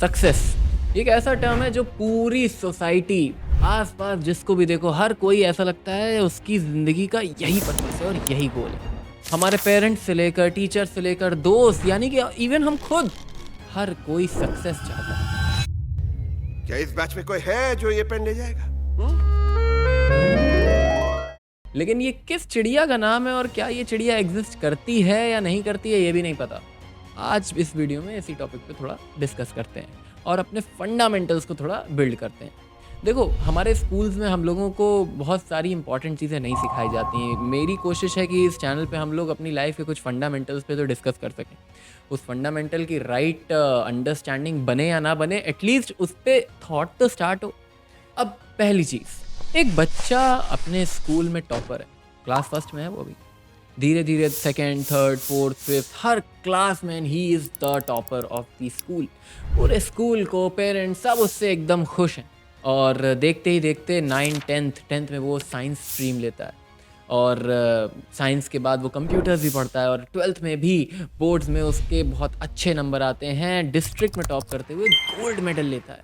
Success एक ऐसा term है जो पूरी सोसाइटी आसपास जिसको भी देखो हर कोई ऐसा लगता है उसकी ज़िंदगी का यही पर्पस है और यही गोल है। हमारे पेरेंट्स से लेकर टीचर से लेकर दोस्त यानी कि इवन हम खुद हर कोई सक्सेस चाहता है। क्या इस बैच में कोई है जो ये पेन ले जाएगा? लेकिन ये किस चिड़िया का नाम है और क्या ये चिड़िया एग्जिस्ट करती है या नहीं करती है ये भी नहीं पता। आज इस वीडियो में इसी टॉपिक पे थोड़ा डिस्कस करते हैं और अपने फंडामेंटल्स को थोड़ा बिल्ड करते हैं। देखो हमारे स्कूल्स में हम लोगों को बहुत सारी इंपॉर्टेंट चीज़ें नहीं सिखाई जाती हैं। मेरी कोशिश है कि इस चैनल पे हम लोग अपनी लाइफ के कुछ फंडामेंटल्स पे तो डिस्कस कर सकें। उस फंडामेंटल की राइट अंडरस्टैंडिंग बने या ना बने एटलीस्ट उस पर थॉट तो स्टार्ट हो। अब पहली चीज़, एक बच्चा अपने स्कूल में टॉपर है, क्लास फर्स्ट में है वो भी, धीरे धीरे सेकेंड थर्ड फोर्थ फिफ्थ हर क्लास में he is the topper of the school. पूरे स्कूल को पेरेंट्स सब उससे एकदम खुश हैं और देखते ही देखते 9th में वो साइंस स्ट्रीम लेता है और साइंस के बाद वो कंप्यूटर्स भी पढ़ता है और 12th में भी बोर्ड्स में उसके बहुत अच्छे नंबर आते हैं, डिस्ट्रिक्ट में टॉप करते हुए गोल्ड मेडल लेता है।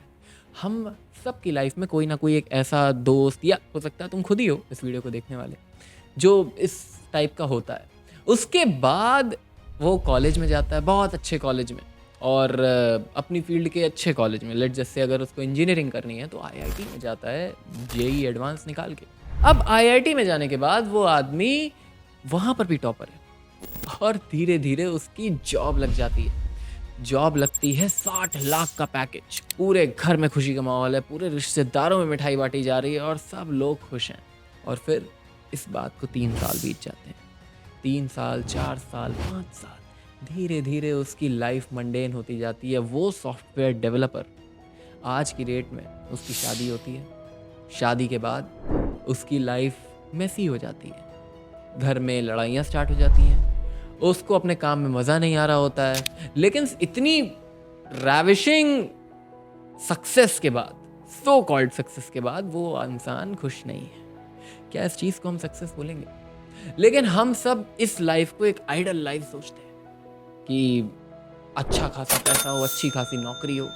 हम सब की लाइफ में कोई ना कोई एक ऐसा दोस्त या हो सकता है तुम खुद ही हो इस वीडियो को देखने वाले जो इस टाइप का होता है। उसके बाद वो कॉलेज में जाता है, बहुत अच्छे कॉलेज में और अपनी फील्ड के अच्छे कॉलेज में। लेट जैसे अगर उसको इंजीनियरिंग करनी है तो आईआईटी में जाता है जेई एडवांस निकाल के। अब आईआईटी में जाने के बाद वो आदमी वहाँ पर भी टॉपर है और धीरे धीरे उसकी जॉब लग जाती है। जॉब लगती है, 60 लाख का पैकेज, पूरे घर में खुशी का माहौल है, पूरे रिश्तेदारों में मिठाई बांटी जा रही है और सब लोग खुश हैं। और फिर इस बात को 3 साल बीत जाते हैं, 3 साल 4 साल 5 साल, धीरे धीरे उसकी लाइफ मंडेन होती जाती है। वो सॉफ्टवेयर डेवलपर, आज की डेट में उसकी शादी होती है, शादी के बाद उसकी लाइफ मेसी हो जाती है, घर में लड़ाइयाँ स्टार्ट हो जाती हैं, उसको अपने काम में मज़ा नहीं आ रहा होता है। लेकिन इतनी रैविशिंग सक्सेस के बाद, सो कॉल्ड सक्सेस के बाद वो इंसान खुश नहीं है। क्या इस चीज़ को हम सक्सेस बोलेंगे? लेकिन हम सब इस लाइफ को एक आइडल लाइफ सोचते हैं कि अच्छा खासा पैसा हो, अच्छी खासी नौकरी हो।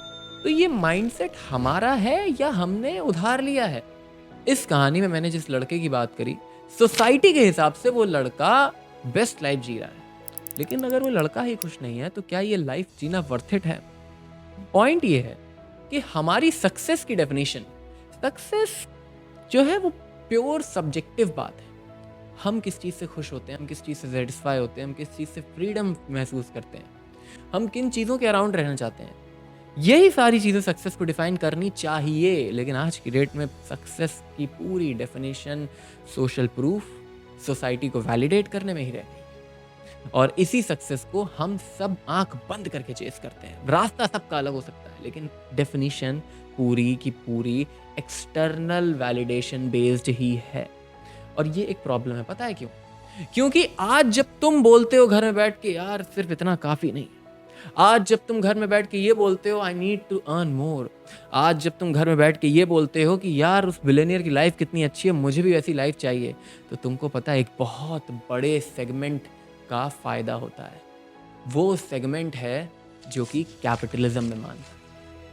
तो ये माइंडसेट हमारा है या हमने उधार लिया है? इस कहानी में मैंने जिस लड़के की बात करी, सोसाइटी के हिसाब से वो लड़का बेस्ट लाइफ जी रहा है, लेकिन अगर वो लड़का ही खुश नहीं है तो क्या ये लाइफ जीना वर्थ इट है? पॉइंट ये है कि हमारी सक्सेस की डेफिनेशन, सक्सेस जो है वो प्योर सब्जेक्टिव बात है। हम किस चीज़ से खुश होते हैं, हम किस चीज़ से सेटिस्फाई होते हैं, हम किस चीज़ से फ्रीडम महसूस करते हैं, हम किन चीज़ों के अराउंड रहना चाहते हैं, यही सारी चीज़ें सक्सेस को डिफाइन करनी चाहिए। लेकिन आज की डेट में सक्सेस की पूरी डेफिनेशन सोशल प्रूफ, सोसाइटी को वैलिडेट करने में ही रह गई और इसी सक्सेस को हम सब आंख बंद करके चेस करते हैं। रास्ता सबका अलग हो सकता है लेकिन डेफिनेशन पूरी की पूरी एक्सटर्नल वैलिडेशन बेस्ड ही है। और ये एक प्रॉब्लम है, पता है क्यों? क्योंकि आज जब तुम बोलते हो घर में बैठ के यार सिर्फ इतना काफ़ी नहीं, आज जब तुम घर में बैठ के ये बोलते हो I need to earn more, आज जब तुम घर में बैठ के ये बोलते हो कि यार उस बिलियनियर की लाइफ कितनी अच्छी है, मुझे भी वैसी लाइफ चाहिए, तो तुमको पता है एक बहुत बड़े सेगमेंट का फ़ायदा होता है। वो सेगमेंट है जो कि कैपिटलिज्म में मानता है।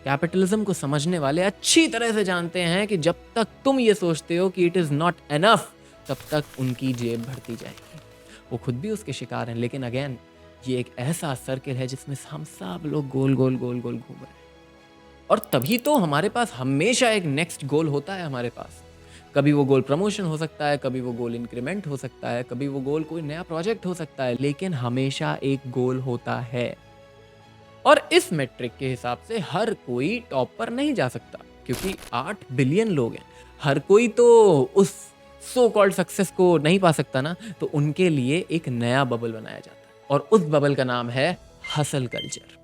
कैपिटलिज्म को समझने वाले अच्छी तरह से जानते हैं कि जब तक तुम ये सोचते हो कि इट इज़ नॉट एनफ, तब तक उनकी जेब भरती जाएगी। वो खुद भी उसके शिकार हैं। लेकिन अगेन ये एक ऐसा सर्किल है जिसमें हम सब लोग गोल गोल गोल गोल घूम रहे हैं और तभी तो हमारे पास हमेशा एक नेक्स्ट गोल होता है हमारे पास। कभी वो गोल प्रमोशन हो सकता है, कभी वो गोल इंक्रीमेंट हो सकता है, कभी वो गोल कोई नया प्रोजेक्ट हो सकता है, लेकिन हमेशा एक गोल होता है। और इस मेट्रिक के हिसाब से हर कोई टॉप पर नहीं जा सकता क्योंकि 8 बिलियन लोग हैं। हर कोई तो उस सो कॉल्ड सक्सेस को नहीं पा सकता ना, तो उनके लिए एक नया बबल बनाया जाता है और उस बबल का नाम है हसल कल्चर।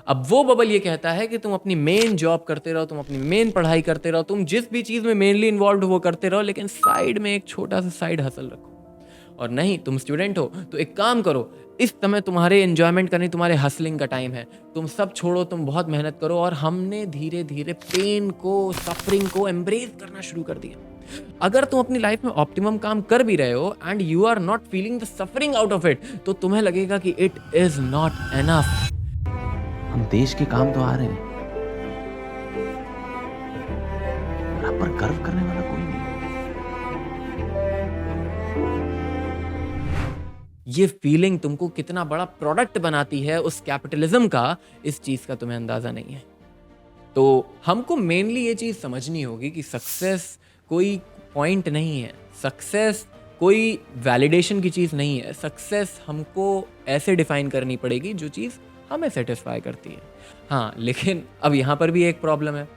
अब वो बबल ये कहता है कि तुम अपनी मेन जॉब करते रहो, तुम अपनी मेन पढ़ाई करते रहो, तुम जिस भी चीज़ में मेनली इन्वॉल्व हो वो करते रहो, लेकिन साइड में एक छोटा सा साइड हसल रखो। और नहीं, तुम स्टूडेंट हो तो एक काम करो, इस समय तुम्हारे एंजॉयमेंट करनी, तुम्हारे हसलिंग का टाइम है, तुम सब छोड़ो, तुम बहुत मेहनत करो। और हमने धीरे धीरे पेन को, सफरिंग को एम्ब्रेस करना शुरू कर दिया। अगर तुम अपनी लाइफ में ऑप्टिमम काम कर भी रहे हो and you are not feeling the suffering out of it, तो तुम्हें लगेगा कि इट इज नॉट एनफ। हम देश के काम तो आ रहे हैं, पर गर्व करने वाला कोई नहीं। ये फीलिंग तुमको कितना बड़ा प्रोडक्ट बनाती है उस कैपिटलिज्म का, इस चीज़ का तुम्हें अंदाज़ा नहीं है। तो हमको मेनली ये चीज़ समझनी होगी कि सक्सेस कोई पॉइंट नहीं है, सक्सेस कोई वैलिडेशन की चीज़ नहीं है। सक्सेस हमको ऐसे डिफाइन करनी पड़ेगी जो चीज़ हमें सेटिस्फाई करती है। हाँ, लेकिन अब यहाँ पर भी एक प्रॉब्लम है,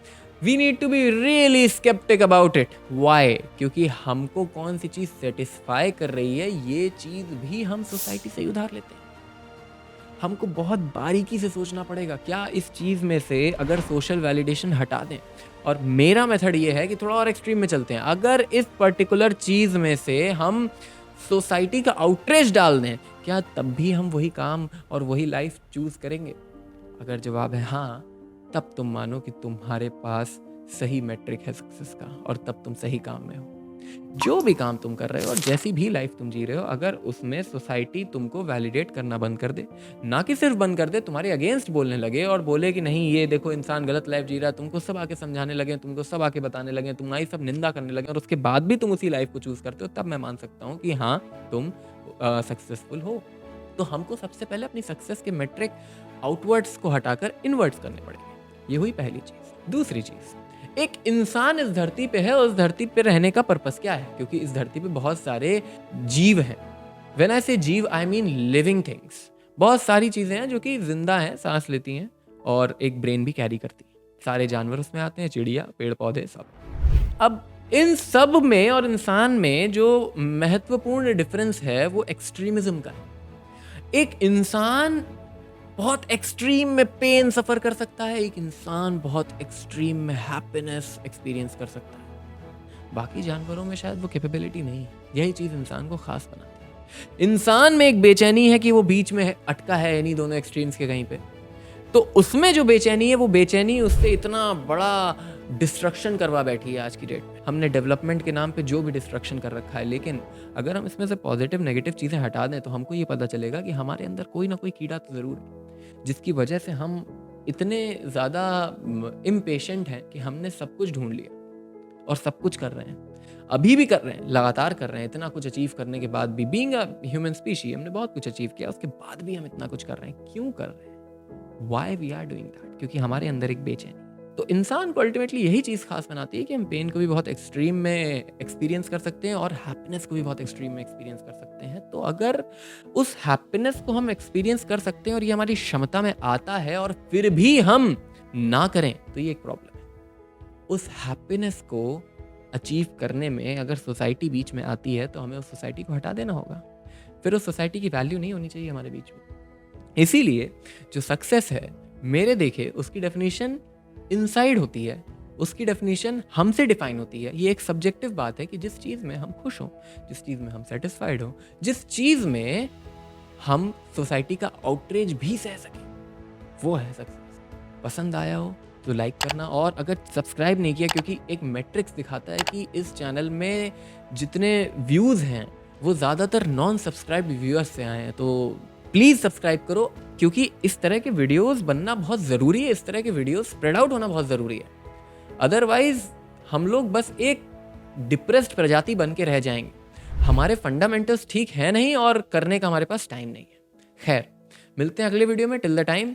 we need to be really sceptic about it. Why? क्योंकि हमको कौन सी चीज़ सेटिस्फाई कर रही है ये चीज़ भी हम सोसाइटी से ही उधार लेते हैं। हमको बहुत बारीकी से सोचना पड़ेगा, क्या इस चीज़ में से अगर सोशल वैलिडेशन हटा दें, और मेरा मेथड ये है कि थोड़ा और एक्सट्रीम में चलते हैं, अगर इस पर्टिकुलर चीज़ में से हम सोसाइटी का आउटरीच डाल दें, क्या तब भी हम वही काम और वही लाइफ चूज़ करेंगे? अगर जवाब है हाँ, तब तुम मानो कि तुम्हारे पास सही मैट्रिक है सक्सेस का, और तब तुम सही काम में हो। जो भी काम तुम कर रहे हो और जैसी भी लाइफ तुम जी रहे हो, अगर उसमें सोसाइटी तुमको वैलिडेट करना बंद कर दे, ना कि सिर्फ बंद कर दे, तुम्हारे अगेंस्ट बोलने लगे और बोले कि नहीं ये देखो इंसान गलत लाइफ जी रहा है, तुमको सब आके समझाने लगे, तुमको सब आके बताने लगे, तुम्हारी सब निंदा करने लगे, और उसके बाद भी तुम उसी लाइफ को चूज करते हो, तब मैं मान सकता हूँ कि हाँ तुम सक्सेसफुल हो। तो हमको सबसे पहले अपनी सक्सेस के मेट्रिक आउटवर्ड्स को हटाकर इनवर्ड्स करने पड़ेंगे। ये हुई पहली चीज़। दूसरी चीज़, एक इंसान इस धरती पे है, उस धरती पे रहने का पर्पस क्या है? क्योंकि इस धरती पे बहुत सारे जीव हैं। व्हेन आई से जीव, आई मीन लिविंग थिंग्स। बहुत सारी चीज़ें हैं जो कि जिंदा हैं, सांस लेती हैं और एक ब्रेन भी कैरी करती हैं। सारे जानवर उसमें आते हैं, चिड़िया, पेड़ पौधे, सब। अब इन सब में और इंसान में जो महत्वपूर्ण डिफरेंस है वो एक्सट्रीमिज्म का है। एक इंसान बहुत एक्सट्रीम में पेन सफ़र कर सकता है, एक इंसान बहुत एक्सट्रीम में हैप्पीनेस एक्सपीरियंस कर सकता है। बाकी जानवरों में शायद वो कैपेबिलिटी नहीं है। यही चीज़ इंसान को खास बनाती है। इंसान में एक बेचैनी है कि वो बीच में अटका है इन्हीं दोनों एक्सट्रीम्स के कहीं पे। तो उसमें जो बेचैनी है, वो बेचैनी उससे इतना बड़ा डिस्ट्रक्शन करवा बैठी है आज की डेट में। हमने डेवलपमेंट के नाम पे जो भी डिस्ट्रक्शन कर रखा है, लेकिन अगर हम इसमें से पॉजिटिव नेगेटिव चीज़ें हटा दें तो हमको ये पता चलेगा कि हमारे अंदर कोई ना कोई कीड़ा तो ज़रूर है, जिसकी वजह से हम इतने ज़्यादा इम्पेशेंट हैं कि हमने सब कुछ ढूंढ लिया और सब कुछ कर रहे हैं, अभी भी कर रहे हैं, लगातार कर रहे हैं। इतना कुछ अचीव करने के बाद भी, बीइंग अ ह्यूमन स्पीशी, हमने बहुत कुछ अचीव किया, उसके बाद भी हम इतना कुछ कर रहे हैं। क्यों कर रहे हैं? Why we are doing that? क्योंकि हमारे अंदर एक बेचैनी। तो इंसान को अल्टीमेटली यही चीज़ खास बनाती है कि हम पेन को भी बहुत एक्सट्रीम में एक्सपीरियंस कर सकते हैं और हैप्पीनेस को भी बहुत एक्सट्रीम में एक्सपीरियंस कर सकते हैं। तो अगर उस हैप्पीनेस को हम एक्सपीरियंस कर सकते हैं और ये हमारी क्षमता में आता है और फिर भी हम ना करें, तो ये एक प्रॉब्लम है। उस हैप्पीनेस को अचीव करने में अगर सोसाइटी बीच में आती है तो हमें उस सोसाइटी को हटा देना होगा। फिर उस सोसाइटी की वैल्यू नहीं होनी चाहिए हमारे बीच में। इसीलिए जो सक्सेस है, मेरे देखे उसकी डेफिनेशन इनसाइड होती है, उसकी डेफिनेशन हमसे डिफाइन होती है। ये एक सब्जेक्टिव बात है कि जिस चीज़ में हम खुश हों, जिस चीज़ में हम सेटिस्फाइड हों, जिस चीज़ में हम सोसाइटी का आउटरीच भी सह सकें, वो है सक्सेस। पसंद आया हो तो लाइक करना, और अगर सब्सक्राइब नहीं किया, क्योंकि एक मैट्रिक्स दिखाता है कि इस चैनल में जितने व्यूज़ हैं वो ज़्यादातर नॉन सब्सक्राइब व्यूअर्स से आए हैं, तो प्लीज़ सब्सक्राइब करो, क्योंकि इस तरह के वीडियोस बनना बहुत ज़रूरी है, इस तरह के वीडियोस स्प्रेड आउट होना बहुत ज़रूरी है। अदरवाइज़ हम लोग बस एक डिप्रेस्ड प्रजाति बन के रह जाएंगे। हमारे फंडामेंटल्स ठीक है नहीं और करने का हमारे पास टाइम नहीं है। खैर, मिलते हैं अगले वीडियो में। Till the time,